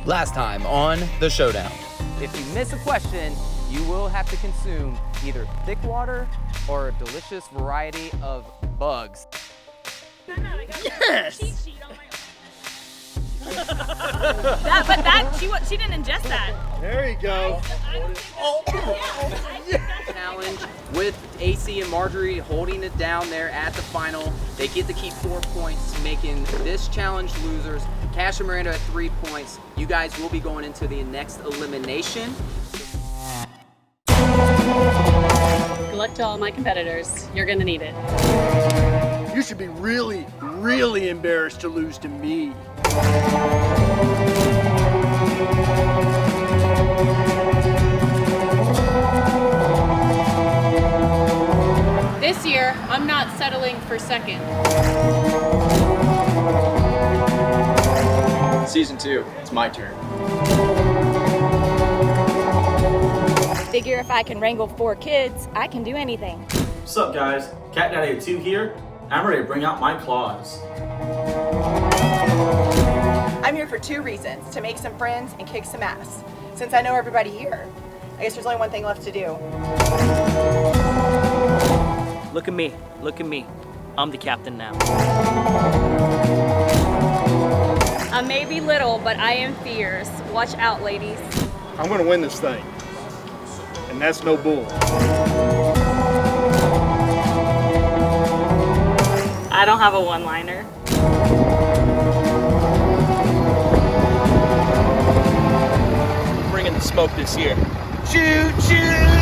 Last time on the Showdown. If you miss a question, you will have to consume either thick water or a delicious variety of bugs. Yes! She didn't ingest that. There you go. Challenge with AC and Marjorie holding it down there at the final. They get to keep 4 points, making this challenge losers. Cash and Miranda at 3 points. You guys will be going into the next elimination. Good luck to all my competitors. You're gonna need it. You should be really, really embarrassed to lose to me. This year, I'm not settling for second. Season 2, it's my turn. Figure if I can wrangle 4 kids, I can do anything. What's up, guys? Cat Daddy 2 here. I'm ready to bring out my claws. I'm here for 2 reasons, to make some friends and kick some ass. Since I know everybody here, I guess there's only one thing left to do. Look at me. I'm the captain now. I may be little, but I am fierce. Watch out, ladies. I'm gonna win this thing. And that's no bull. I don't have a one-liner. Bringing the smoke this year. Choo choo!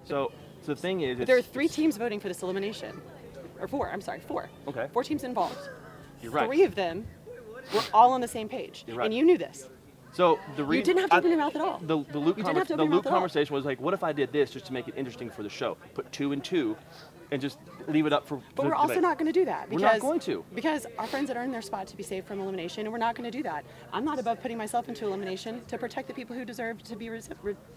So the thing is, But there are 3 teams voting for this elimination. Or 4, I'm sorry, 4. Okay. 4 teams involved. You're right. 3 of them were all on the same page. You're right. And you knew this. So You didn't have to open your mouth at all. The Luke, You didn't have to open your mouth at all. conversation was like, what if I did this just to make it interesting for the show? Put 2 and 2, and just leave it up for. But we're also not going to do that. We're not going to. Because our friends that earned their spot to be saved from elimination, and we're not going to do that. I'm not above putting myself into elimination to protect the people who deserve to be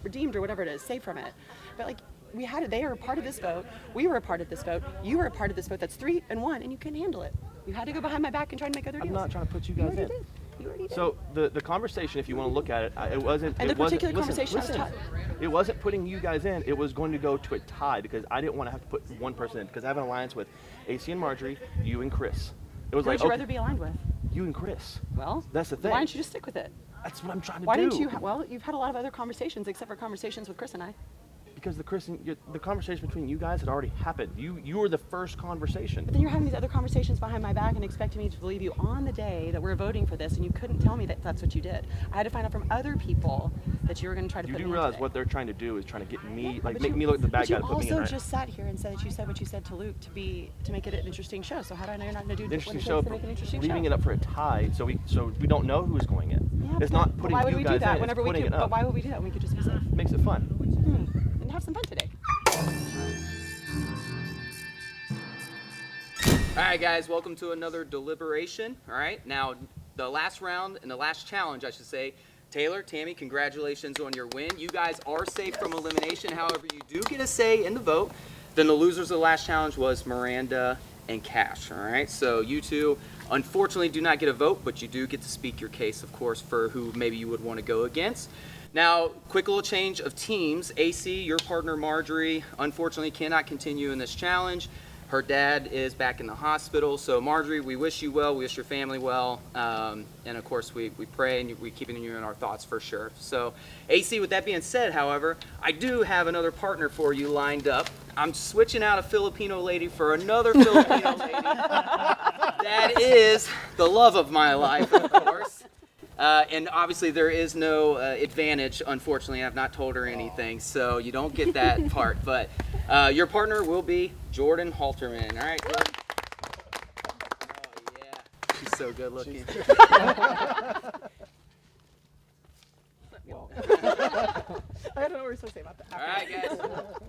redeemed or whatever it is, saved from it. But like, we had it. They were a part of this vote. We were a part of this vote. You were a part of this vote. That's 3 and 1, and you couldn't handle it. You had to go behind my back and try to make other deals. I'm not trying to put you You guys already in. did. You already did. So the conversation, if you want to look at it, it wasn't. And it the particular wasn't, conversation listen, was it wasn't putting you guys in. It was going to go to a tie because I didn't want to have to put one person in because I have an alliance with AC and Marjorie, you and Chris. It was Who like would you rather be aligned with? you and Chris. Well, That's the thing. Why don't you just stick with it? That's what I'm trying to Why do. didn't you? Well, you've had a lot of other conversations, except for conversations with Chris and I. Because the conversation between you guys had already happened. You were the first conversation. But then you're having these other conversations behind my back and expecting me to believe you on the day that we're voting for this, and you couldn't tell me that that's what you did. I had to find out from other people that you were going to try to You put do me realize into what it. they're trying to do is trying to get me, like But make you- me look at the bad guy to But put me you in. also Right? just sat here and said that you said what you said to Luke to make it an interesting show. So how do I know you're not going to do The what interesting it show, takes to make an interesting leaving show? it up for a tie, so we don't know who's going in. Yeah, It's but not putting why would you we guys do that in. whenever It's we putting could? it up. But why would we do that when we could just be safe? Makes it fun. And have some fun today. All right, guys, welcome to another deliberation. All right, now the last round and the last challenge, I should say. Taylor, Tammy, congratulations on your win. You guys are safe from elimination. However, you do get a say in the vote. Then the losers of the last challenge was Miranda and Cash. All right, so you two unfortunately do not get a vote, but you do get to speak your case, of course, for who maybe you would want to go against. Now, quick little change of teams. AC, your partner Marjorie, unfortunately cannot continue in this challenge. Her dad is back in the hospital. So Marjorie, we wish you well, we wish your family well. And of course, we pray and we keep you in our thoughts for sure. So AC, with that being said, however, I do have another partner for you lined up. I'm switching out a Filipino lady for another Filipino lady. That is the love of my life, of course. And obviously there is no advantage, unfortunately. I've not told her anything, so you don't get that part. But your partner will be Jordan Halterman. All right, Jordan. Oh, yeah. She's so good looking. I don't know what we're supposed to say about that. All right, guys.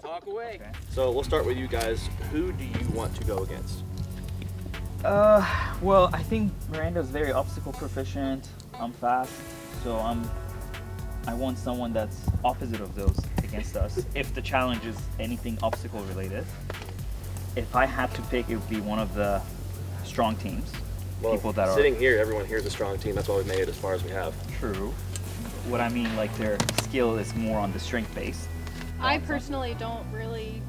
Talk away. So we'll start with you guys. Who do you want to go against? Well, I think Miranda's very obstacle proficient. I'm fast, so I want someone that's opposite of those against us. If the challenge is anything obstacle related, if I had to pick, it would be one of the strong teams. Well, people that sitting are here, everyone here is a strong team. That's why we made it as far as we have. true. What I mean, like their skill is more on the strength base. I personally don't really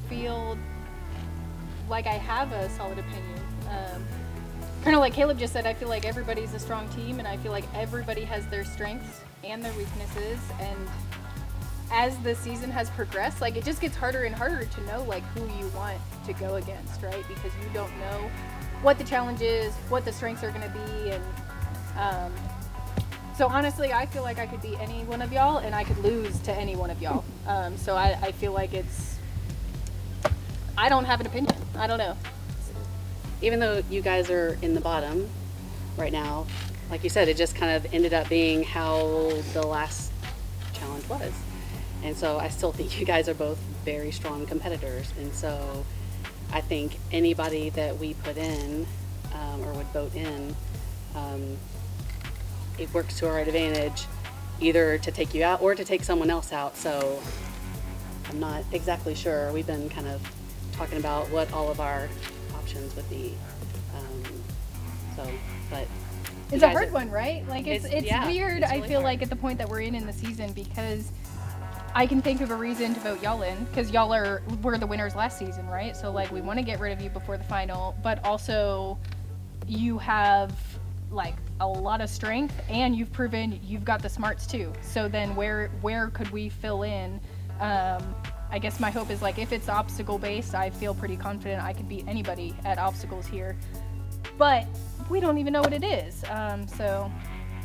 feel like I have a solid opinion. Kind of like Caleb just said, I feel like everybody's a strong team, and I feel like everybody has their strengths and their weaknesses. And as the season has progressed, like it just gets harder and harder to know like who you want to go against, right? Because you don't know what the challenge is, what the strengths are going to be, and so honestly, I feel like I could beat any one of y'all, and I could lose to any one of y'all. So I feel like I don't have an opinion. I don't know. Even though you guys are in the bottom right now, like you said, it just kind of ended up being how the last challenge was. And so I still think you guys are both very strong competitors. And so I think anybody that we put in or would vote in, it works to our advantage either to take you out or to take someone else out. So I'm not exactly sure. We've been kind of talking about what all of our options would be. But it's a hard one, right? Like it's yeah, weird. it's I really feel hard. like at the point that we're in the season, because I can think of a reason to vote y'all in, because y'all were the winners last season, right? So like we want to get rid of you before the final, but also you have like a lot of strength, and you've proven you've got the smarts too. So then where could we fill in? I guess my hope is like if it's obstacle based, I feel pretty confident I could beat anybody at obstacles here. But we don't even know what it is. So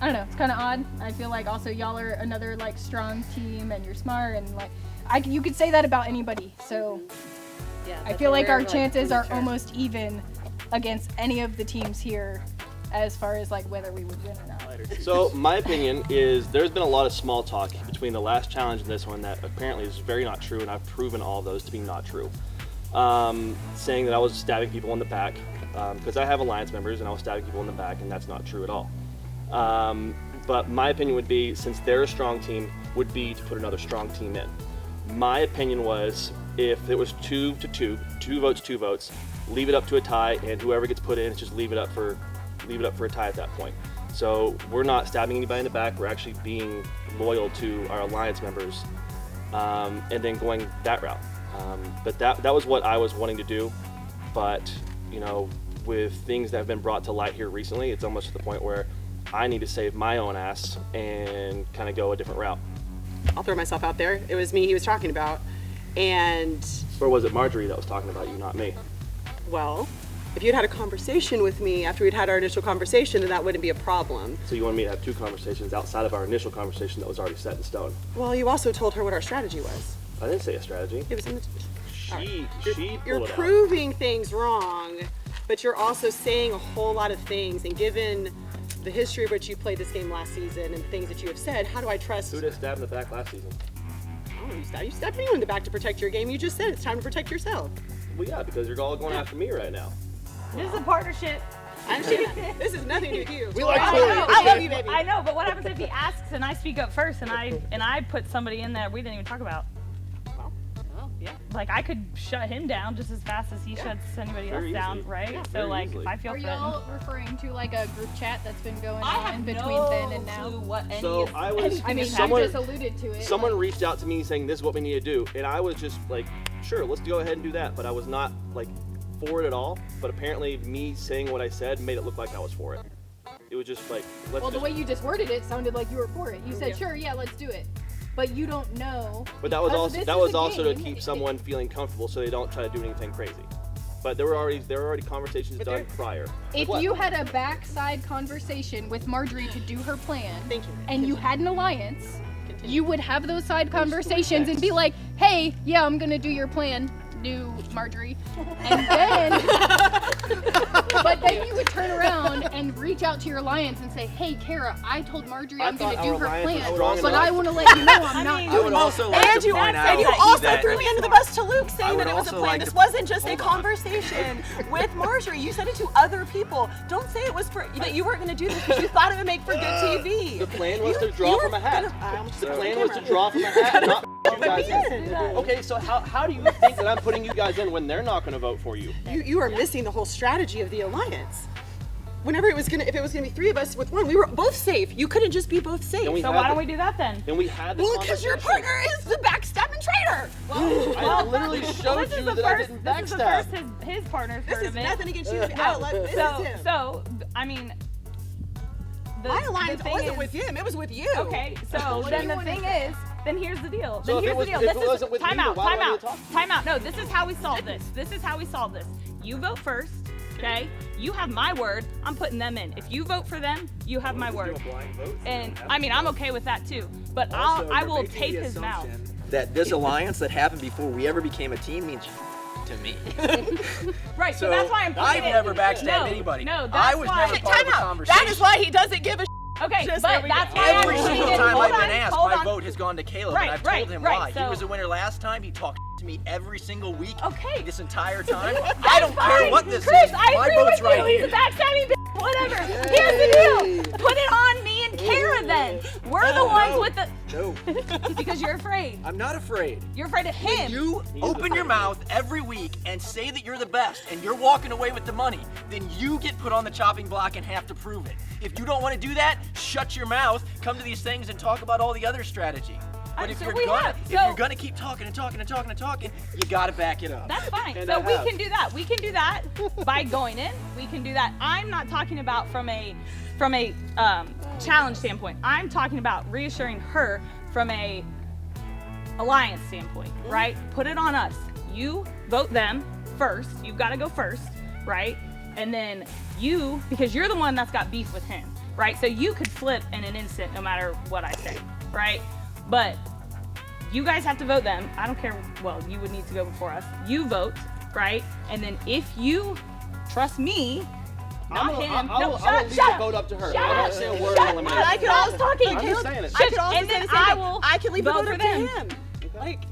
I don't know, it's kind of odd. I feel like also y'all are another like strong team, and you're smart, and like you could say that about anybody. So yeah, I feel like our chances are almost even against any of the teams here as far as like whether we would win or not. So my opinion is there's been a lot of small talk between the last challenge and this one that apparently is very not true, and I've proven all of those to be not true. Saying that I was stabbing people in the back, because I have alliance members and I was stabbing people in the back, and that's not true at all. But my opinion would be, since they're a strong team, would be to put another strong team in. My opinion was, if it was 2-2, 2 votes, leave it up to a tie, and whoever gets put in, just leave it up for a tie at that point. So we're not stabbing anybody in the back. We're actually being loyal to our alliance members, and then going that route. But that was what I was wanting to do. But you know, with things that have been brought to light here recently, it's almost to the point where I need to save my own ass and kind of go a different route. I'll throw myself out there. It was me he was talking about, and Or was it Marjorie that was talking about you, not me? well, if you'd had a conversation with me after we'd had our initial conversation, then that wouldn't be a problem. So you wanted me to have 2 conversations outside of our initial conversation that was already set in stone? Well, you also told her what our strategy was. I didn't say a strategy. It was in the. She You're pulled it out. proving things wrong, but you're also saying a whole lot of things. And given the history of which you played this game last season and the things that you have said, how do I trust? Who did stab in the back last season? Oh, you stabbed anyone in the back to protect your game. You just said it's time to protect yourself. Well, yeah, because you're all going after me right now. This is a partnership. This is nothing to do with you. We like I Tori. know, I love you, baby. I know, but what happens if he asks and I speak up first and I put somebody in there we didn't even talk about? Well, yeah. Like I could shut him down just as fast as he shuts anybody else Very down, easily. right? Yeah, So very like easily. if I feel Are threatened. y'all referring to like a group chat that's been going I on have between no then and now? clue what any So of I was. I mean, someone, you just alluded to it. someone like, reached out to me saying this is what we need to do, and I was just like, sure, let's go ahead and do that. But I was not like for it at all. But apparently, me saying what I said made it look like I was for it. It was just like, let's. well, the just, way you just worded it sounded like you were for it. You said, sure, yeah, let's do it. But you don't know. But that was because also this that is was a also to game. keep someone feeling comfortable, so they don't try to do anything crazy. But there were already conversations done prior. If Like you what? had a backside conversation with Marjorie to do her plan, Thank you. and you had an alliance, you would have those side conversations and be like, hey, yeah, I'm gonna do your plan, new Marjorie. And then But then you would turn around and reach out to your alliance and say, hey, Kara, I told Marjorie I'm going to do her plan, but I want to let you know I'm not doing it. I would also like to point out And you also that threw me under the bus to Luke, saying that it was a also plan. like This to- wasn't just a Hold on. conversation with Marjorie. You said it to other people. Don't say it was for that you weren't going to do this because you thought it would make for good TV. The plan was to draw from a hat. The plan was to draw from a hat, not you guys in. Okay, so how do you think that I'm putting you guys in when they're not going to vote for you? You are missing the whole strategy of the alliance. Whenever if it was gonna be 3 of us with one, we were both safe. You couldn't just be both safe. And we So had why the- don't we do that then? And we had the Well, because your conversation. partner is the backstabbing traitor. I literally showed This is you the that I first. didn't This is the backstab. first his partner's This heard is of it. nothing against you. No. This is him. So I mean, My alliance thing wasn't is- with him. It was with you. Okay, so then the thing is, then here's the deal. So Then if it here's was- the deal. if This it wasn't with time me, out. then why Time do I need out. to talk? Time out. No, this is how we solve this. This is how we solve this. You vote first. Okay, you have my word. I'm putting them in. If you vote for them, you have my word. And I mean, I'm okay with that too. But I will tape his mouth. That this alliance that happened before we ever became a team means to me. Right. So that's why I'm putting I've it. never backstabbed No, anybody. No, that's I was why. never part of the Time out. conversation. That is why he doesn't give a Okay, Just but there we go. that's why Every I'm single putting it- time hold I've been on, asked, hold my on. vote has gone to Caleb, Right, and I've right, told him right, why. so- He was the winner last time. He talked to me every single week. Okay. This entire time. I don't care Fine. what this Chris, is. I My agree vote's with right you. here. He's a backstabbing bitch. Whatever. Here's the deal. Put it on me and Kara then. We're the ones with the. No, Because you're afraid. I'm not afraid. You're afraid of When him. you open your mouth every week and say that you're the best and you're walking away with the money, then you get put on the chopping block and have to prove it. If you don't want to do that, shut your mouth, come to these things and talk about all the other strategy. But if so you're we gonna have. if So- you're gonna keep talking and talking and talking and talking, you gotta back it up. That's fine. And So I we have. can do that. We can do that by going in. We can do that. I'm not talking about from a challenge standpoint. I'm talking about reassuring her from a alliance standpoint, right? Put it on us. You vote them first. You've got to go first, right? And then you, because you're the one that's got beef with him, right? So you could flip in an instant no matter what I say, right? But you guys have to vote them. I don't care. Well, you would need to go before us. You vote, right? And then if you trust me, not him. I'll leave the vote up to her. I won't say a word on elimination. I was talking. I'm just saying it. I could also And say then the same I thing. will I can leave the vote vote for up to them. him. Like,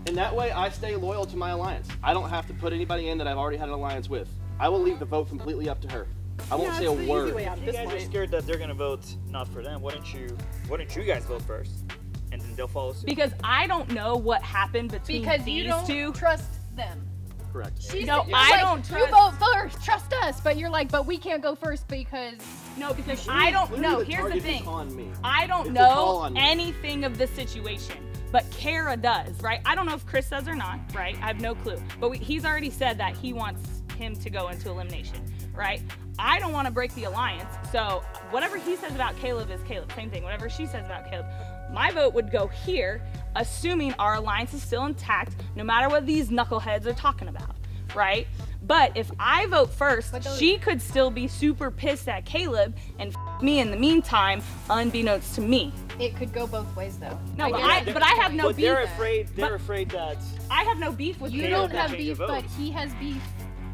And that way I stay loyal to my alliance. I don't have to put anybody in that I've already had an alliance with. I will leave the vote completely up to her. I won't say a it's the word. easy way out If at you this guys are point. scared that they're gonna vote not for them, why don't you guys vote first, and then they'll follow suit. because I don't know what happened between Because these you don't two. trust them. Correct. She's No, you're I like, don't You trust- vote first, trust us, but you're like, but we can't go first because No, because I don't know. Literally, Here's the target is thing. on me. I don't It's a call know on me. anything of the situation, but Kara does, right? I don't know if Chris does or not, right? I have no clue. But he's already said that he wants him to go into elimination, right? I don't want to break the alliance, so whatever he says about Caleb is Caleb. Same thing. Whatever she says about Caleb, my vote would go here, assuming our alliance is still intact, no matter what these knuckleheads are talking about, right? But if I vote first, she could still be super pissed at Caleb and me in the meantime, unbeknownst to me. it could go both ways though. No, but get it. I have no But beef. they're afraid. They're But- afraid that I have no beef with You Caleb. don't have change beef, your but vote. he has beef.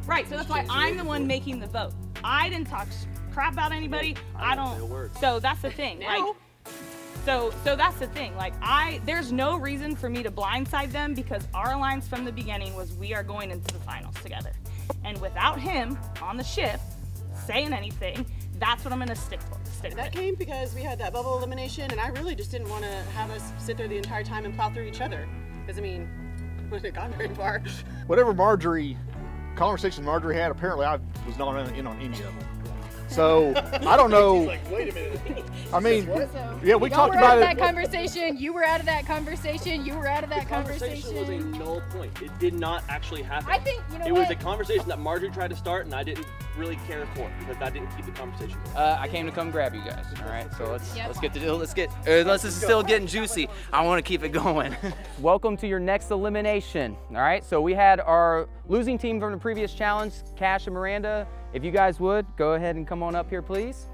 Right, so that's why I'm the one making the vote. I didn't talk crap about anybody. I didn't say a don't. word. So that's the thing. Like, so that's the thing. Like, there's no reason for me to blindside them because our alliance from the beginning was we are going into the finals together. And without him on the ship saying anything, that's what I'm gonna stick that with. came because we had that bubble elimination, and I really just didn't want to have us sit there the entire time and plow through each other. Because, I mean, we wouldn't have gone very far. Whatever conversation Marjorie had, apparently I was not in on any of them. So I don't know. like, wait a minute. I mean, So, yeah, we y'all talked were about out of it. that conversation. You were out of that conversation. You were out of that Conversation was a null point. It did not actually happen. I think you know It what. was a conversation that Marjorie tried to start, and I didn't really care for because that didn't keep the conversation going. I came to come grab you guys. All right, so let's Yep. let's it's still getting juicy. I want to keep it going. Welcome to your next elimination. All right, so we had our losing team from the previous challenge, Cash and Miranda. If you guys would go ahead and come on up here, please.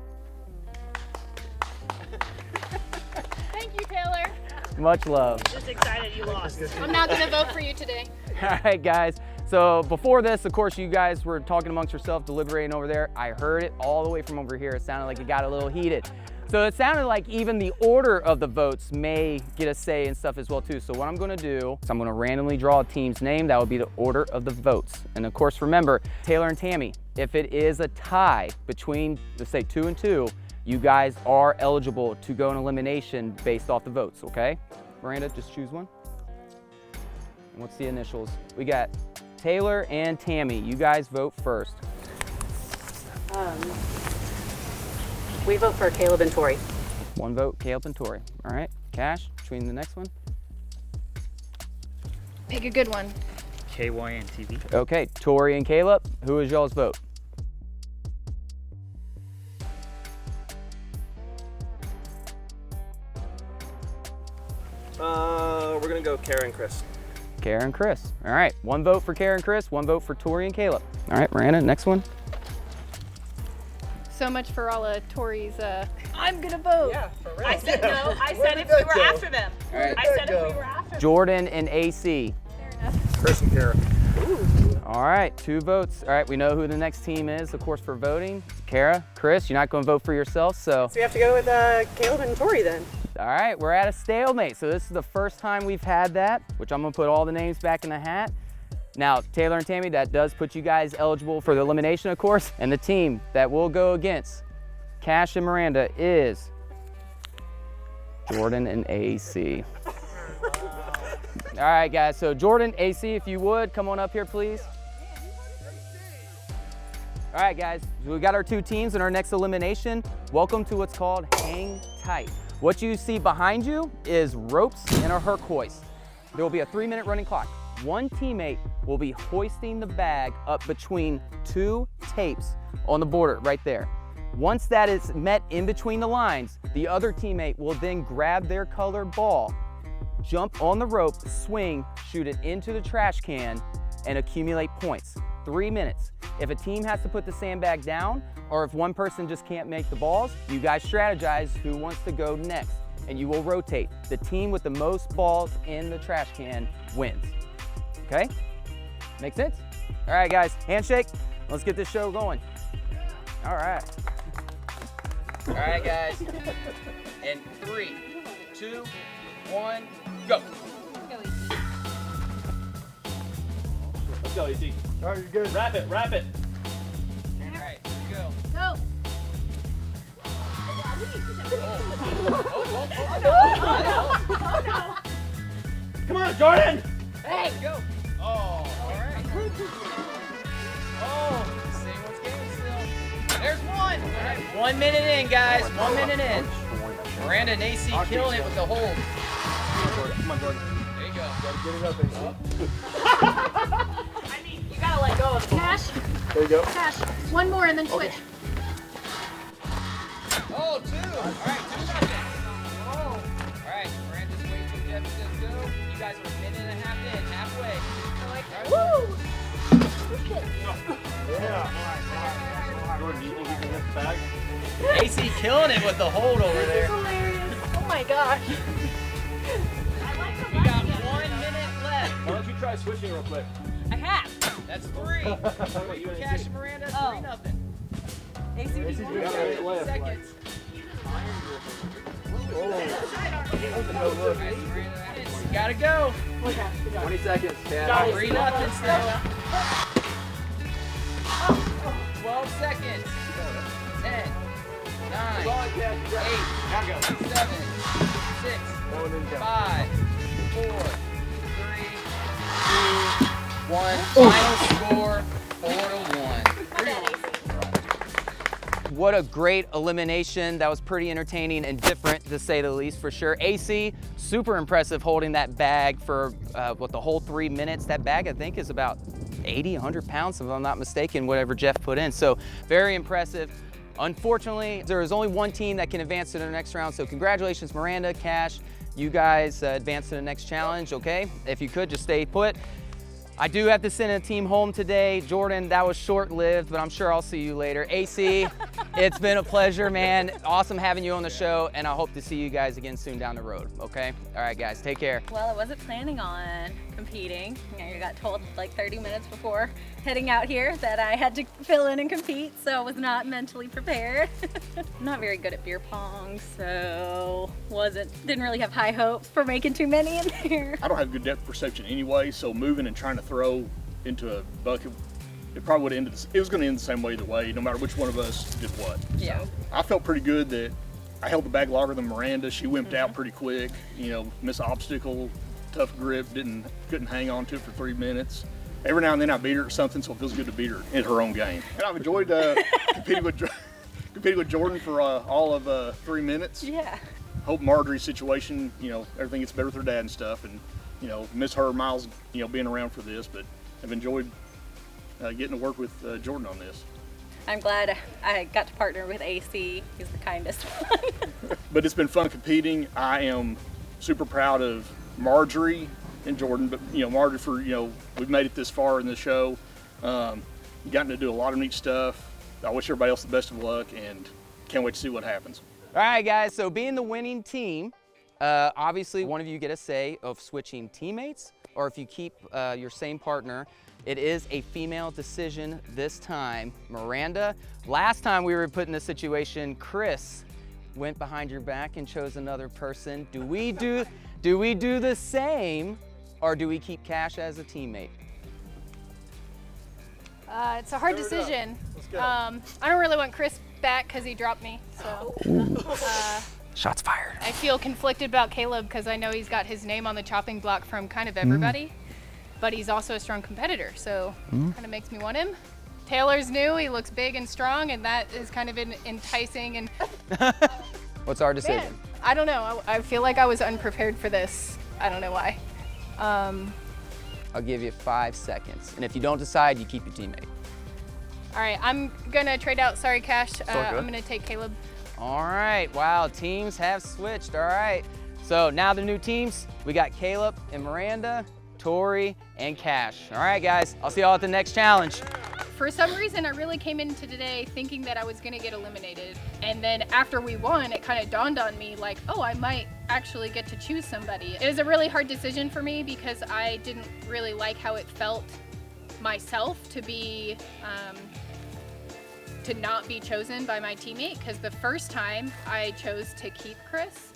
Thank you, Taylor. Much love. Just excited you lost. I'm not gonna vote for you today. All right, guys. So before this, of course, you guys were talking amongst yourselves, deliberating over there. I heard it all the way from over here. It sounded like it got a little heated. So it sounded like even the order of the votes may get a say and stuff as well too. So what I'm gonna do is I'm gonna randomly draw a team's name. That would be the order of the votes. And of course, remember, Taylor and Tammy, if it is a tie between, let's say 2 and 2, you guys are eligible to go in elimination based off the votes, okay? Miranda, just choose one. And what's the initials? We got Taylor and Tammy. You guys vote first. We vote for Caleb and Tori. One vote, Caleb and Tori. All right, Cash, between the next one. Pick a good one. KY and TV. Okay, Tori and Caleb, who is y'all's vote? We're gonna go Kara and Chris. Kara and Chris. All right, one vote for Kara and Chris, one vote for Tori and Caleb. All right, Miranda, next one. So much for all of Tori's, I'm gonna vote. Yeah, for real. I said no. I said if we were after them. All right. I said if we were after them. Jordan and AC. Chris and Kara. All right, 2 votes. All right, we know who the next team is, of course, for voting. Kara, Chris, you're not going to vote for yourself, so. So we have to go with Caleb and Tori then. All right, we're at a stalemate. So this is the first time we've had that, which I'm going to put all the names back in the hat. Now, Taylor and Tammy, that does put you guys eligible for the elimination, of course. And the team that will go against Cash and Miranda is Jordan and AC. All right, guys, so Jordan, AC, if you would, come on up here, please. All right, guys, so we got our 2 teams in our next elimination. Welcome to what's called Hang Tight. What you see behind you is ropes and a herc hoist. There will be a 3-minute running clock. One teammate will be hoisting the bag up between 2 tapes on the border right there. Once that is met in between the lines, the other teammate will then grab their colored ball, jump on the rope, swing, shoot it into the trash can, and accumulate points. 3 minutes. If a team has to put the sandbag down, or if one person just can't make the balls, you guys strategize who wants to go next, and you will rotate. The team with the most balls in the trash can wins. Okay? Make sense? All right, guys, handshake. Let's get this show going. All right. All right, guys. In 3, 2, 1, go. Let's go, AC. All right, you're good. Wrap it, wrap it. All right, here we go. Go. Come on, Jordan! Hey, go. Oh, all right. Oh, same one's game still. There's one. All right, 1 minute in, guys. 1 minute in. Miranda and AC killing it with the hold. Come on, Jordan. There you go. Get it up, AC. I mean, you gotta let go of the ball. Cash. There you go. Cash. One more and then switch. Oh, 2. All right, 2-0. Oh. All right, Miranda, just wait till Jeff says go. You guys are 1.5 minutes in, halfway. Woo! Yeah. Jordan, do you think you can lift the bag? AC killing it with the hold over there. Hilarious. Oh my gosh. We got 1 minute left. Why don't you try switching real quick? I have. That's 3. Cash and Miranda, 3-0. AC, AC's you good. want Yeah, to- left. Seconds. You gotta go. 20 seconds, 3-0 still. 12 seconds. 10, 9, 8, 7, 6, 5, 4, 3, 2, 1. Final score, 4-1. What a great elimination. That was pretty entertaining and different, to say the least, for sure. AC, super impressive holding that bag for, the whole 3 minutes. That bag, I think, is about 80, 100 pounds, if I'm not mistaken, whatever Jeff put in. So very impressive. Unfortunately, there is only one team that can advance to the next round. So congratulations, Miranda, Cash. You guys advance to the next challenge, okay? If you could, just stay put. I do have to send a team home today. Jordan, that was short-lived, but I'm sure I'll see you later. AC, It's been a pleasure, man. Awesome having you on the show, and I hope to see you guys again soon down the road, okay? All right, guys, take care. Well, I wasn't planning on competing. I got told like 30 minutes before heading out here that I had to fill in and compete, so I was not mentally prepared. I'm not very good at beer pong, so didn't really have high hopes for making too many in there. I don't have good depth perception anyway, so moving and trying to throw into a bucket, it probably would have ended, it was going to end the same way either way, no matter which one of us did what. Yeah. So I felt pretty good that I held the bag longer than Miranda. She wimped out pretty quick, missed an obstacle, tough grip, couldn't hang on to it for 3 minutes. Every now and then I beat her at something, so it feels good to beat her in her own game. And I've enjoyed competing with Jordan for all of 3 minutes. Yeah. Hope Marjorie's situation, everything gets better with her dad and stuff, and miss her, Miles, being around for this, but I've enjoyed getting to work with Jordan on this. I'm glad I got to partner with AC. He's the kindest one. But it's been fun competing. I am super proud of Marjorie and Jordan, but Marjorie for we've made it this far in the show. Gotten to do a lot of neat stuff. I wish everybody else the best of luck, and can't wait to see what happens. All right, guys, so being the winning team, obviously one of you get a say of switching teammates, or if you keep your same partner. It is a female decision this time. Miranda, last time we were put in this situation, Chris went behind your back and chose another person. Do we do the same, or do we keep Cash as a teammate? It's a hard decision. I don't really want Chris back because he dropped me. So Shots fired. I feel conflicted about Caleb because I know he's got his name on the chopping block from kind of everybody. But he's also a strong competitor, so kind of makes me want him. Taylor's new, he looks big and strong, and that is kind of enticing. And What's our decision? Man, I don't know, I feel like I was unprepared for this. I don't know why. I'll give you 5 seconds, and if you don't decide, you keep your teammate. All right, I'm gonna trade out, sorry Cash, I'm gonna take Caleb. All right, wow, teams have switched, all right. So now the new teams, we got Caleb and Miranda, Tori, and Cash. All right, guys, I'll see y'all at the next challenge. For some reason, I really came into today thinking that I was gonna get eliminated. And then after we won, it kind of dawned on me like, oh, I might actually get to choose somebody. It was a really hard decision for me because I didn't really like how it felt myself to be, to not be chosen by my teammate, because the first time I chose to keep Chris.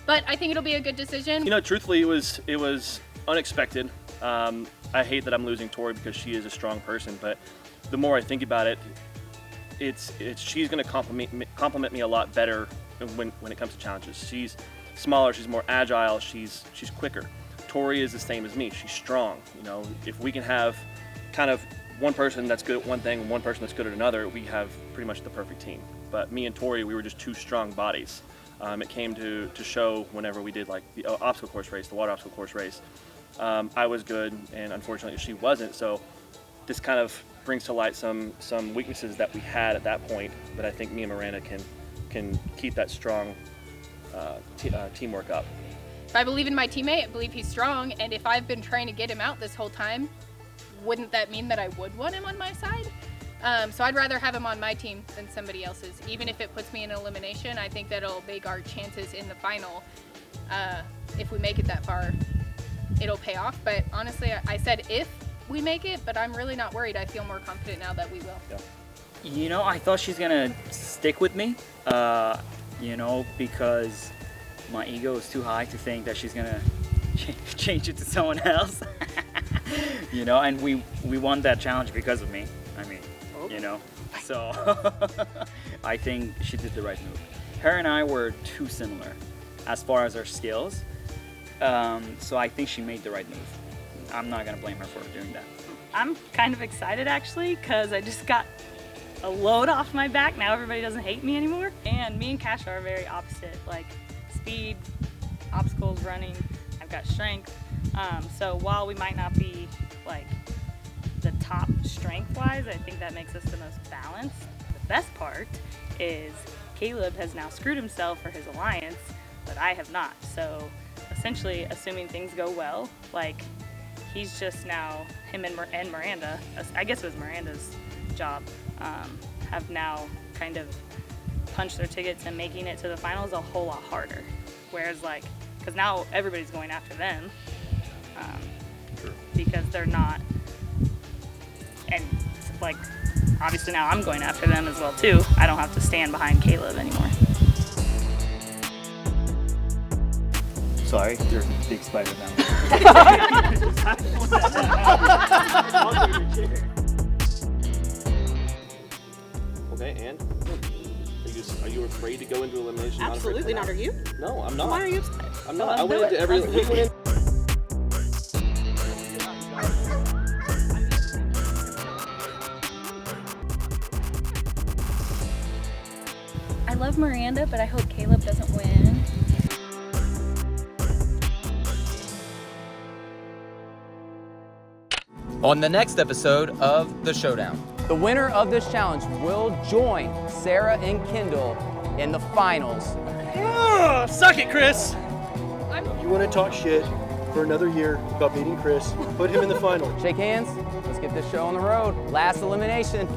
But I think it'll be a good decision. Truthfully, it was unexpected. I hate that I'm losing Tori because she is a strong person, but the more I think about it, she's going to compliment me a lot better when it comes to challenges. She's smaller, she's more agile, she's quicker. Tori is the same as me. She's strong. If we can have kind of one person that's good at one thing and one person that's good at another, we have pretty much the perfect team. But me and Tori, we were just two strong bodies. It came to show whenever we did like the obstacle course race, the water obstacle course race. I was good, and unfortunately she wasn't. So this kind of brings to light some weaknesses that we had at that point. But I think me and Miranda can keep that strong teamwork up. I believe in my teammate. I believe he's strong, and if I've been trying to get him out this whole time, wouldn't that mean that I would want him on my side? So I'd rather have him on my team than somebody else's. Even if it puts me in elimination, I think that'll make our chances in the final. If we make it that far, it'll pay off. But honestly, I said if we make it, but I'm really not worried. I feel more confident now that we will. Yeah. I thought she's gonna stick with me, because my ego is too high to think that she's gonna change it to someone else. And we won that challenge because of me. So I think she did the right move. Her and I were too similar as far as our skills, so I think she made the right move. I'm not gonna blame her for doing that. I'm kind of excited actually because I just got a load off my back. Now everybody doesn't hate me anymore. And me and Cash are very opposite, like speed, obstacles, running. I've got strength. So while we might not be like the top strength-wise, I think that makes us the most balanced. The best part is Caleb has now screwed himself for his alliance, but I have not. So essentially, assuming things go well, like he's just now, him and Miranda, I guess it was Miranda's job, have now kind of punched their tickets and making it to the finals a whole lot harder. Whereas like, because now everybody's going after them because they're not, and like obviously now I'm going after them as well too. I don't have to stand behind Caleb anymore. Sorry, there's a big spider down Okay, and are you afraid to go into elimination? Absolutely not. Are you? No, I'm not. Why are you upset? I'm not. I went into every. We went in. I love Miranda, but I hope Caleb doesn't win. On the next episode of The Showdown, the winner of this challenge will join Sarah and Kendall in the finals. Suck it, Chris. You want to talk shit for another year about beating Chris, put him in the final. Shake hands. Let's get this show on the road. Last elimination.